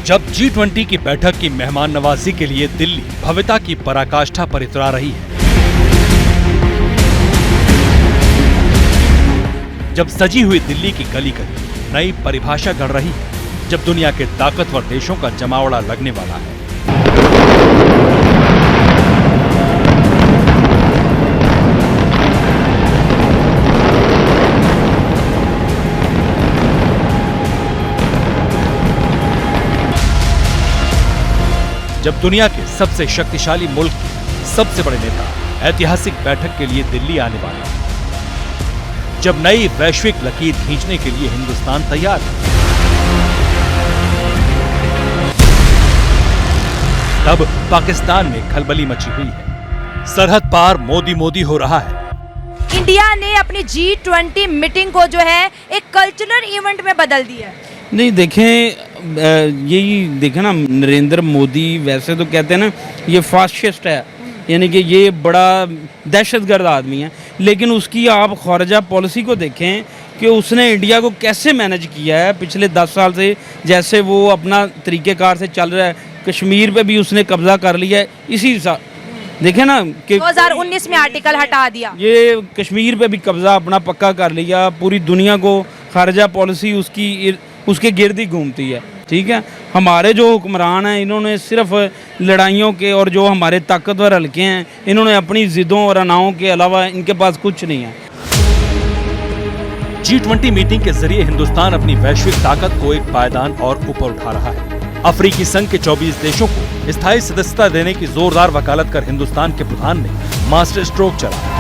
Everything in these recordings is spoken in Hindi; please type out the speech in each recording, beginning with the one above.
जब G20 की बैठक की मेहमान नवाजी के लिए दिल्ली भव्यता की पराकाष्ठा पर इतरा रही है, जब सजी हुई दिल्ली की गली गली नई परिभाषा गढ़ रही है, जब दुनिया के ताकतवर देशों का जमावड़ा लगने वाला है, जब दुनिया के सबसे शक्तिशाली मुल्क के सबसे बड़े नेता ऐतिहासिक बैठक के लिए दिल्ली आने वाले हैं, जब नई वैश्विक लकीर खींचने के लिए हिंदुस्तान तैयार है, तब पाकिस्तान में खलबली मची हुई है। सरहद पार मोदी मोदी हो रहा है। इंडिया ने अपनी G20 मीटिंग को जो है एक कल्चरल इवेंट में बदल दिया है। नहीं देखें, यही देखें ना, नरेंद्र मोदी वैसे तो कहते हैं ना ये फासिस्ट है, यानी कि ये बड़ा दहशतगर्द आदमी है, लेकिन उसकी आप खारजा पॉलिसी को देखें कि उसने इंडिया को कैसे मैनेज किया है पिछले 10 साल से। जैसे वो अपना तरीक़ेकार से चल रहा है, कश्मीर पे भी उसने कब्जा कर लिया है। इसी देखें ना कि 2019 में आर्टिकल हटा दिया, ये कश्मीर पे भी कब्जा अपना पक्का कर लिया। पूरी दुनिया को खारजा पॉलिसी उसके गिर्द ही घूमती है। ठीक है, हमारे जो हुक्मरान हैं इन्होंने सिर्फ लड़ाइयों के, और जो हमारे ताकतवर हल्के हैं इन्होंने अपनी जिद्दों और अनाओं के अलावा इनके पास कुछ नहीं है। G20 मीटिंग के जरिए हिंदुस्तान अपनी वैश्विक ताकत को एक पायदान और ऊपर उठा रहा है। अफ्रीकी संघ के 24 देशों को स्थायी सदस्यता देने की जोरदार वकालत कर हिंदुस्तान के प्रधान ने मास्टर स्ट्रोक चला।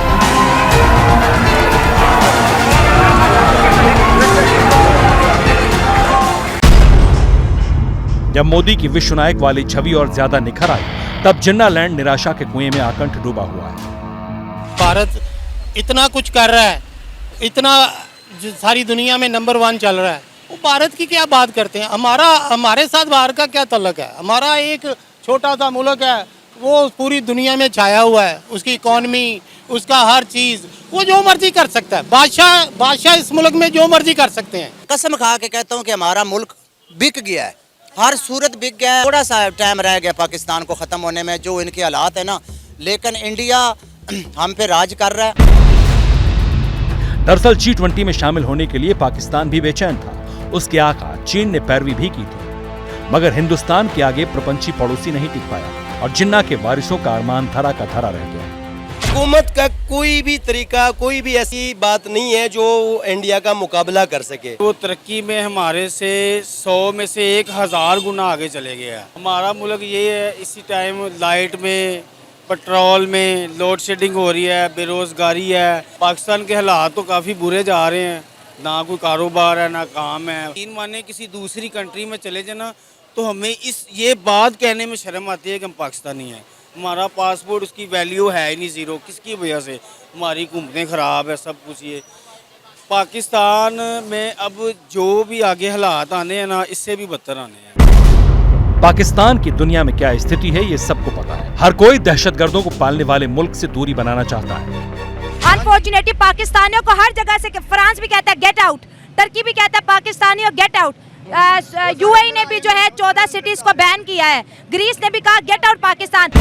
जब मोदी की विश्व नायक वाली छवि और ज्यादा निखर आई, तब जिन्ना लैंड निराशा के कुएं में आकंठ डूबा हुआ है। भारत इतना कुछ कर रहा है, इतना सारी दुनिया में नंबर 1 चल रहा है, वो भारत की क्या बात करते हैं। हमारे साथ बाहर का क्या ताल्लुक है। हमारा एक छोटा सा मुल्क है, वो पूरी दुनिया में छाया हुआ है। उसकी इकॉनमी, उसका हर चीज, वो जो मर्जी कर सकता है। बादशाह इस मुल्क में जो मर्जी कर सकते हैं। कसम खा के कहता हूँ कि हमारा मुल्क बिक गया है, हर सूरत बिक गया है। थोड़ा सा टाइम रह गया पाकिस्तान को ख़त्म होने में, जो इनके हालात है ना, लेकिन इंडिया हम पे राज कर रहा है। दरअसल G20 में शामिल होने के लिए पाकिस्तान भी बेचैन था। उसके आका चीन ने पैरवी भी की थी, मगर हिंदुस्तान के आगे प्रपंची पड़ोसी नहीं टिक पाया और जिन्ना के वारिसों का अरमान धरा का धरा रह गया। हुकूमत का कोई भी तरीका, कोई भी ऐसी बात नहीं है जो इंडिया का मुकाबला कर सके। वो तरक्की में हमारे से 100 में से 1000 गुना आगे चले गया है। हमारा मुल्क ये है, इसी टाइम लाइट में, पेट्रोल में लोड शेडिंग हो रही है, बेरोजगारी है। पाकिस्तान के हालात तो काफ़ी बुरे जा रहे हैं, ना कोई कारोबार है ना काम है। 3 महीने किसी दूसरी कंट्री में चले जाना तो हमें ये बात कहने में शर्म आती है कि हम पाकिस्तानी हैं। हमारा पासपोर्ट, उसकी वैल्यू है ही नहीं, ज़ीरो। किसकी वजह से? हमारी हुकूमतें ख़राब है, सब कुछ। ये पाकिस्तान में अब जो भी आगे हालात आने हैं ना, इससे भी बदतर आने हैं। पाकिस्तान की दुनिया में क्या स्थिति है ये सबको पता है। हर कोई दहशतगर्दों को पालने वाले मुल्क से दूरी बनाना चाहता है। अनफॉर्चुनेटली पाकिस्तानियों को हर जगह से, फ्रांस भी कहता है गेट आउट, टर्की भी कहता है पाकिस्तानियों गेट आउट, UAE ने भी जो है 14 सिटीज को बैन किया है, ग्रीस ने भी कहा गेट आउट पाकिस्तान।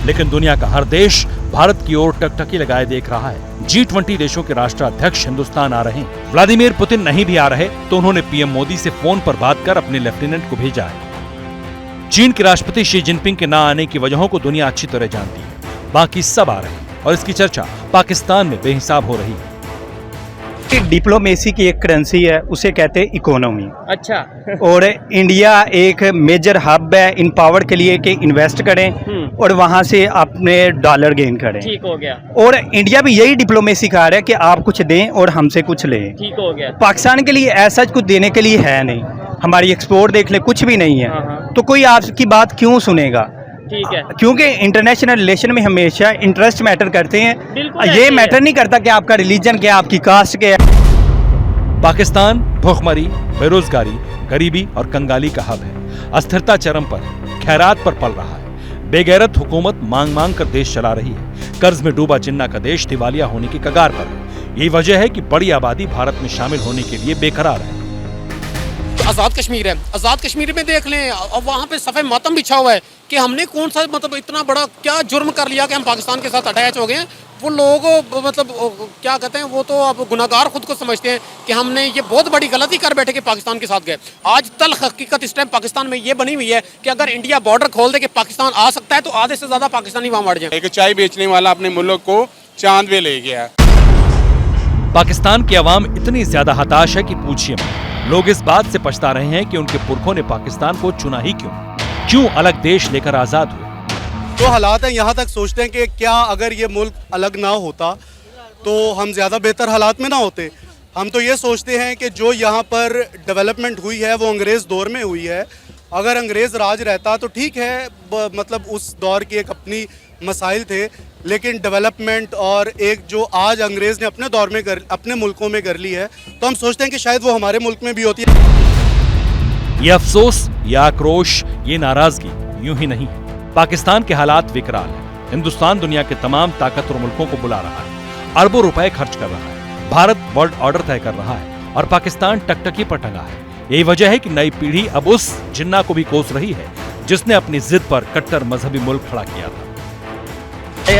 लेकिन दुनिया का हर देश भारत की ओर टकटकी लगाए देख रहा है। G20 देशों के राष्ट्राध्यक्ष हिंदुस्तान आ रहे हैं। व्लादिमीर पुतिन नहीं भी आ रहे तो उन्होंने पीएम मोदी से फोन पर बात कर अपने लेफ्टिनेंट को भेजा है। चीन के राष्ट्रपति शी जिनपिंग के ना आने की वजहों को दुनिया अच्छी तरह जानती है। बाकी सब आ रहे हैं और इसकी चर्चा पाकिस्तान में बेहिसाब हो रही है। डिप्लोमेसी की एक करेंसी है, उसे कहते हैं इकोनॉमी। अच्छा। और इंडिया एक मेजर हब है इन पावर के लिए कि इन्वेस्ट करें और वहां से अपने डॉलर गेन करें। ठीक हो गया। और इंडिया भी यही डिप्लोमेसी खा रहा है कि आप कुछ दें और हमसे कुछ लें। ठीक हो गया। पाकिस्तान के लिए ऐसा कुछ देने के लिए है नहीं। हमारी एक्सपोर्ट देख ले, कुछ भी नहीं है, तो कोई आपकी बात क्यों सुनेगा? ठीक है, क्योंकि इंटरनेशनल रिलेशन में हमेशा इंटरेस्ट मैटर करते हैं। ये मैटर नहीं करता कि आपका रिलीजन क्या, आपकी कास्ट क्या है। पाकिस्तान भूखमरी, बेरोजगारी, गरीबी और कंगाली का हब है। अस्थिरता चरम पर है, खैरात पर पल रहा है। बेगैरत हुकूमत मांग मांग कर देश चला रही है। कर्ज में डूबा जिन्ना का देश दिवालिया होने की कगार पर है। यही वजह है कि बड़ी आबादी भारत में शामिल होने के लिए बेकरार है। जो आज़ाद कश्मीर है, आज़ाद कश्मीर में देख लें, अब वहाँ पे सफ़े मातम बिछा हुआ है कि हमने कौन सा मतलब इतना बड़ा क्या जुर्म कर लिया कि हम पाकिस्तान के साथ अटैच हो गए हैं। वो लोग मतलब क्या कहते हैं, वो तो अब गुनाहगार खुद को समझते हैं कि हमने ये बहुत बड़ी गलती कर बैठे कि पाकिस्तान के साथ गए। आज तल्ख हकीकत इस टाइम पाकिस्तान में ये बनी हुई है कि अगर इंडिया बॉर्डर खोल दे कि पाकिस्तान आ सकता है तो आधे से ज़्यादा पाकिस्तानी वहाँ मर जाए। एक चाय बेचने वाला अपने मुल्क को चांद पे ले गया। पाकिस्तान की आवाम इतनी ज्यादा हताश है कि पूछिए मत। लोग इस बात से पछता रहे हैं कि उनके पुरखों ने पाकिस्तान को चुना ही क्यों अलग देश लेकर आजाद हुए। जो हालात हैं यहाँ तक सोचते हैं कि क्या अगर ये मुल्क अलग ना होता तो हम ज़्यादा बेहतर हालात में ना होते। हम तो ये सोचते हैं कि जो यहाँ पर डेवलपमेंट हुई है वो अंग्रेज़ दौर में हुई है। अगर अंग्रेज़ राज रहता तो ठीक है, मतलब उस दौर की एक अपनी मसाइल थे, लेकिन डेवलपमेंट और एक जो आज अंग्रेज़ ने अपने दौर में अपने मुल्कों में कर ली है, तो हम सोचते हैं कि शायद वो हमारे मुल्क में भी होती है। ये अफसोस, ये आक्रोश, ये नाराजगी यूं ही नहीं है। पाकिस्तान के हालात विकराल हैं। हिंदुस्तान दुनिया के तमाम ताकतवर मुल्कों को बुला रहा है, अरबों रुपए खर्च कर रहा है, भारत वर्ल्ड ऑर्डर तय कर रहा है और पाकिस्तान टकटकी पर टंगा है। यही वजह है कि नई पीढ़ी अब उस जिन्ना को भी कोस रही है जिसने अपनी जिद पर कट्टर मजहबी मुल्क खड़ा किया था।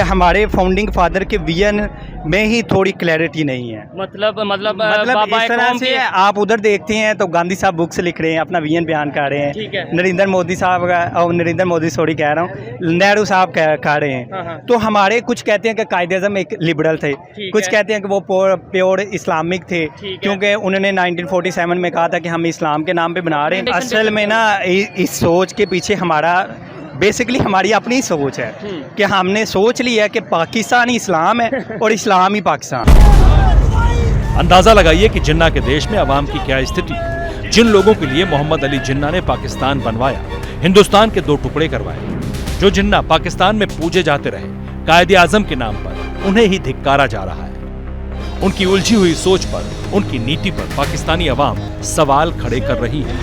हमारे फाउंडिंग फादर के विजन में ही थोड़ी क्लैरिटी नहीं है। मतलब इस तरह से आप उधर देखते हैं तो गांधी साहब बुक्स लिख रहे हैं, अपना विजन बयान कर रहे हैं। नरेंद्र मोदी साहब कह रहा हूँ, नेहरू साहब कह रहे हैं। तो हमारे कुछ कहते हैं कि कायदे-ए-आज़म एक लिबरल थे, कुछ कहते हैं कि वो प्योर इस्लामिक थे, क्योंकि उन्होंने 1947 में कहा था कि हम इस्लाम के नाम पे बना रहे हैं। असल में ना इस सोच के पीछे बेसिकली हमारी अपनी सोच है कि हमने सोच लिया कि पाकिस्तान ही इस्लाम है और इस्लाम ही पाकिस्तान। अंदाजा लगाइए कि जिन्ना के देश में अवाम की क्या स्थिति है। जिन लोगों के लिए मोहम्मद अली जिन्ना ने पाकिस्तान बनवाया, हिंदुस्तान के 2 टुकड़े करवाए, जो जिन्ना पाकिस्तान में पूजे जाते रहे, कायदे-ए-आज़म के नाम पर उन्हें ही धिक्कारा जा रहा है। उनकी उलझी हुई सोच पर, उनकी नीति पर पाकिस्तानी अवाम सवाल खड़े कर रही है।